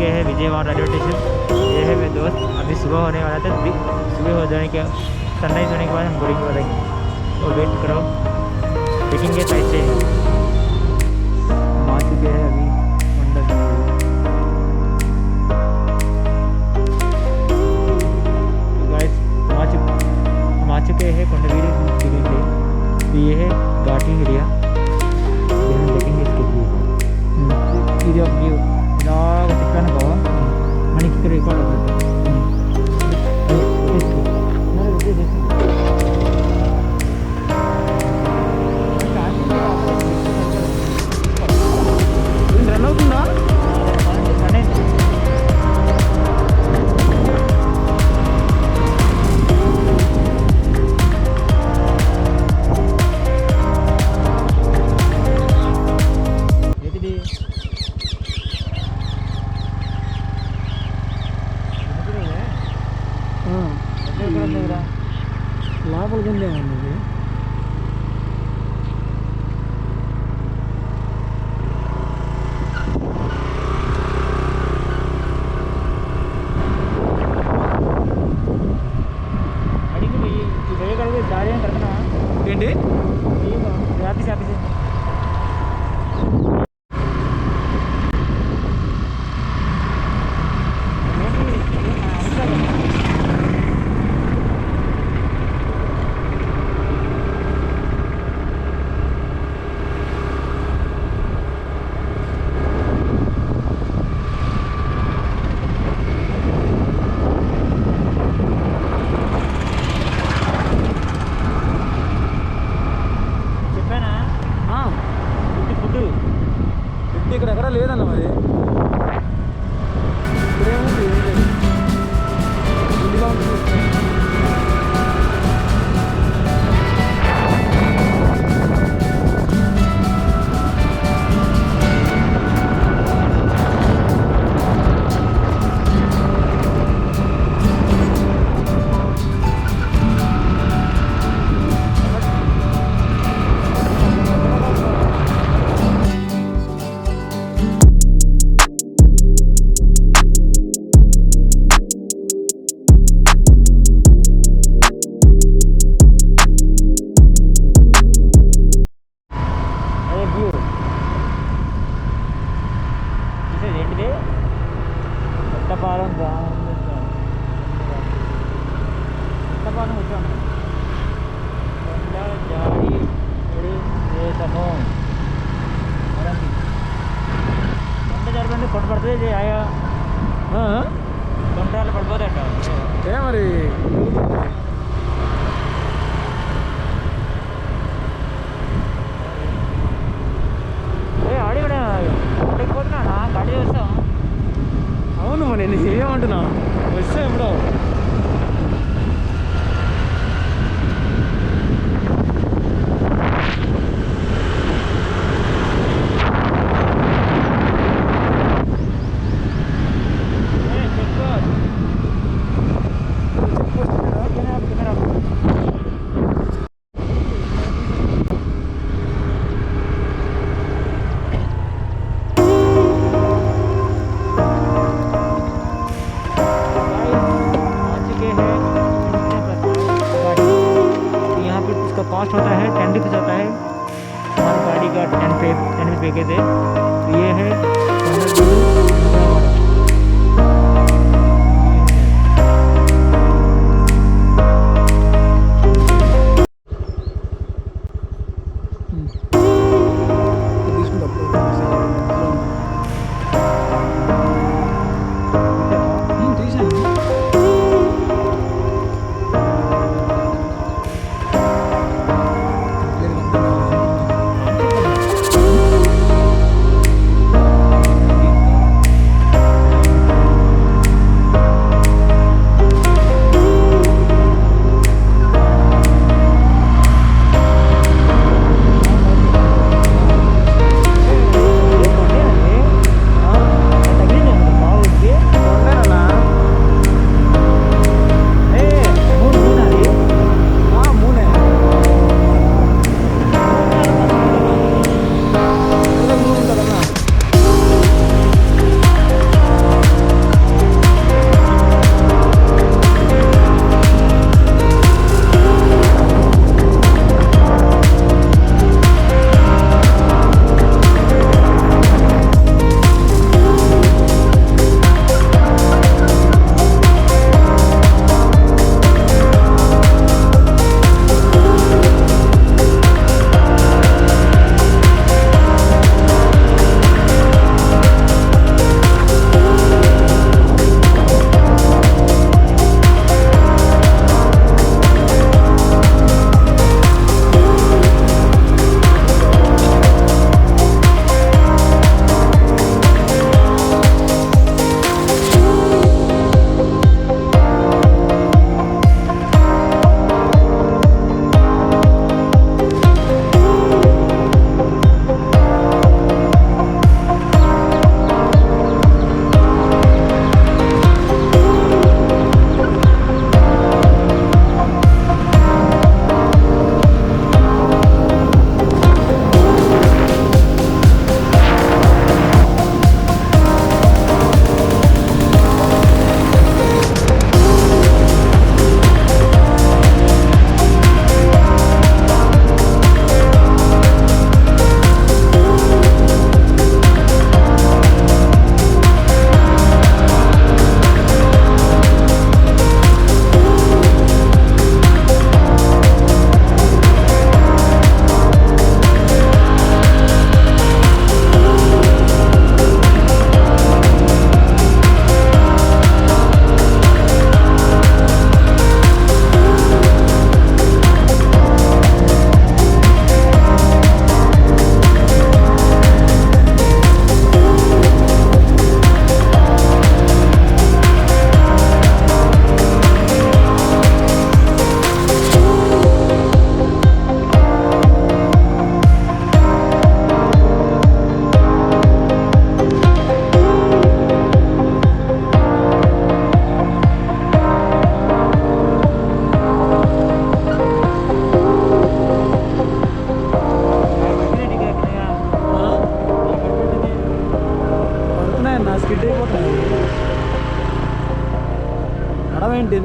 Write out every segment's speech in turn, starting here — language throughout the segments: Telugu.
चुके हैं विजयवाड़ा रेलवे स्टेशन। ये है मेरे दोस्त, अभी सुबह होने वाला था, सुबह हो जाने के सनराइज होने के बाद हम बोर्डिंग करेंगे और वेट करो देखेंगे साइड से। हम आ चुके हैं अभी हम आ चुके हैं कोंडावीरू पे। तो ये है घाटी एरिया, हम देखेंगे इसके व्यू। ఇది ఒక వ్యూ ఇలాగ తిప్పాను బావా, మనకి ఇక్కడ రికార్డ్ అవుతుంది। రన్ అవుతుందా? లోపలికి ఉందేమన్నది అడిగి దారి ఏం కడతానా ఏంటి ఆఫీస్ ఆఫీస్ ఇక్కడ ఎక్కడ లేదన్న మరి ఇప్పుడేముంది ఇంటిగా ఉంటుంది। కొండ పడుతుంది ఆయా కొండలు పడిపోతాయంట మరి ఆడి కూడా పడిపోతున్నా గాడి వస్తాం। అవును మరి నేను ఏమంటున్నా వస్తా ఎప్పుడో कॉस्ट होता है 10 रुपीज़ होता है हमारी गाड़ी का 10 रुपये के थे। तो ये है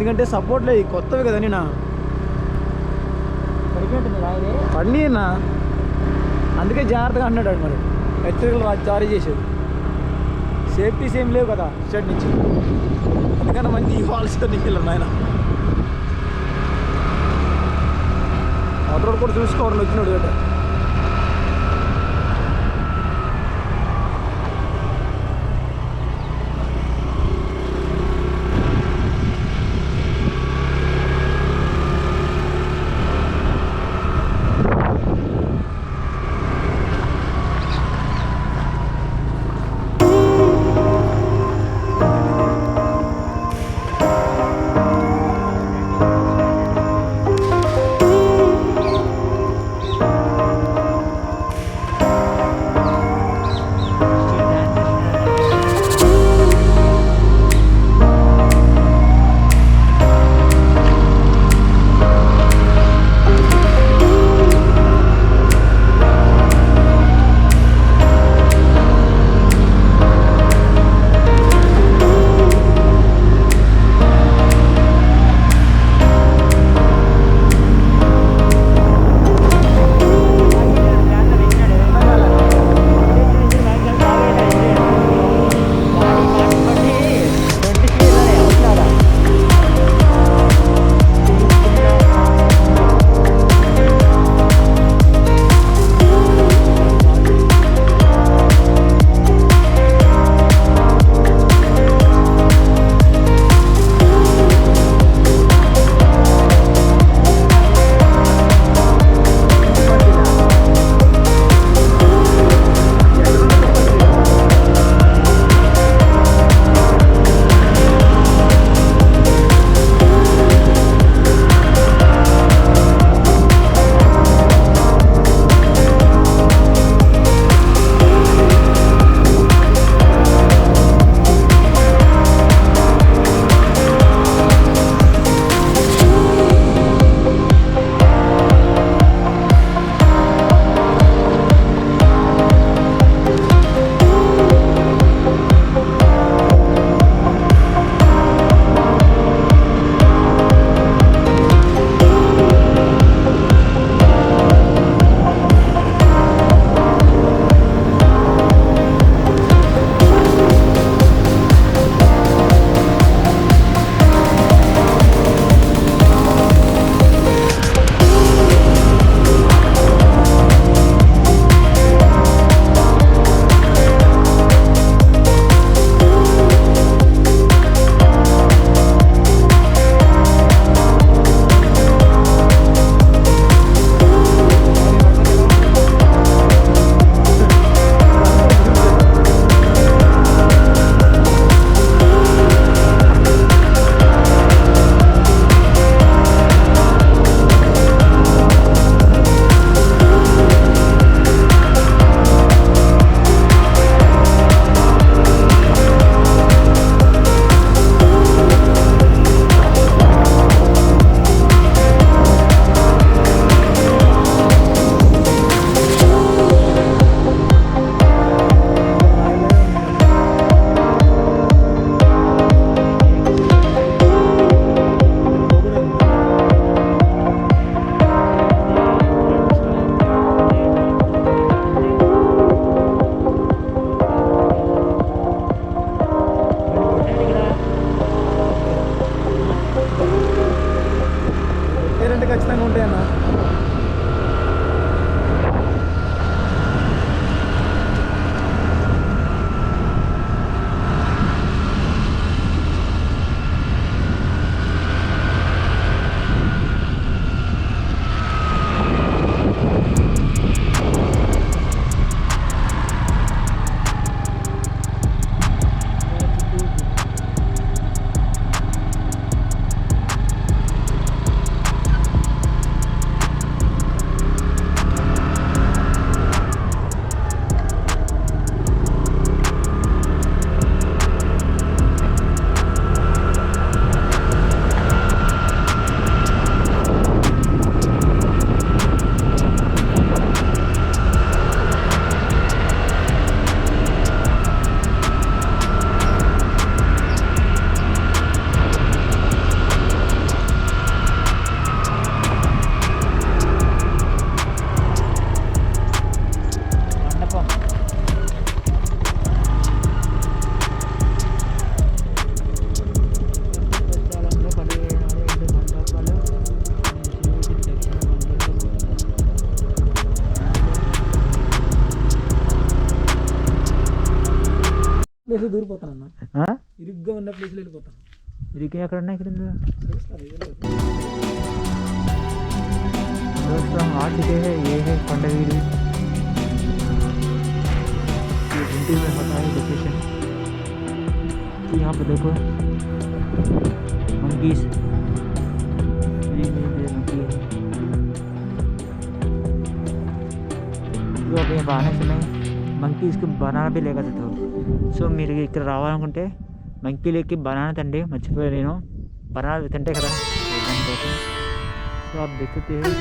ఎందుకంటే సపోర్ట్ లేదు, కొత్తవి కదా నేను పడినా అన్న, అందుకే జాగ్రత్తగా అన్నాడు మరి. హెచ్చరికలు జారీ చేసేది, సేఫ్టీస్ ఏం లేవు కదా స్టేట్ నుంచి, అందుకని మంచి ఇవ్వాల్సిన నీకు వెళ్ళాను ఆయన. మోటార్ కూడా చూసుకోవాలని వచ్చినాడు కదా. ప్లేస్లో దూరిపోతానన్నా, ఇరుగ్గా ఉన్న ప్లేస్లో వెళ్ళిపోతాను. ఇరుగ్గా ఎక్కడ ఉన్నాయి ఇక్కడ చూస్తాను. दोस्तों आ चुके हैं, ये है कोंडावीडू। ये गुंटूर में होता है लोकेशन। यहाँ पर देखो मंकीज, ये मंकी है जो अभी బాగానే ఉన్నాయి. మంకీస్కి బనానా भी లేక था. సో మీరు ఇక్కడ రావాలనుకుంటే మంకీ లేకి బనానా తండి మర్చిపోయా నేను. బనానా తింటే కదా దానికోసం. तो आप देख सकते हैं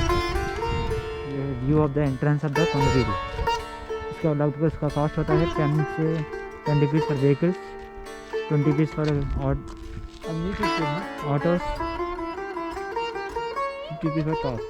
ये view of the entrance of the Kondaveedu. इसका लगभग इसका कॉस्ट होता है 10 rupees for vehicles, 20 rupees for autos, 50 rupees for cars.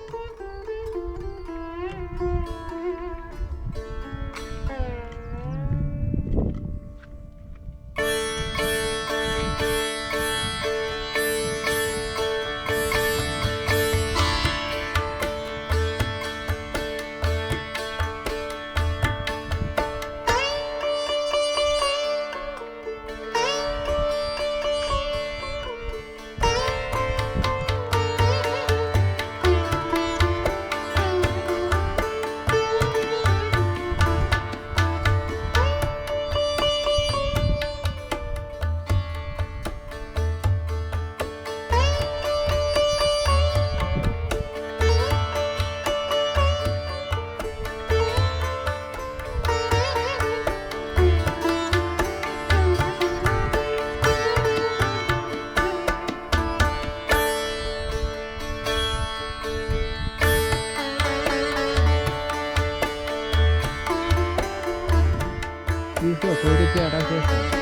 इसको 100 रुपये अटैच है।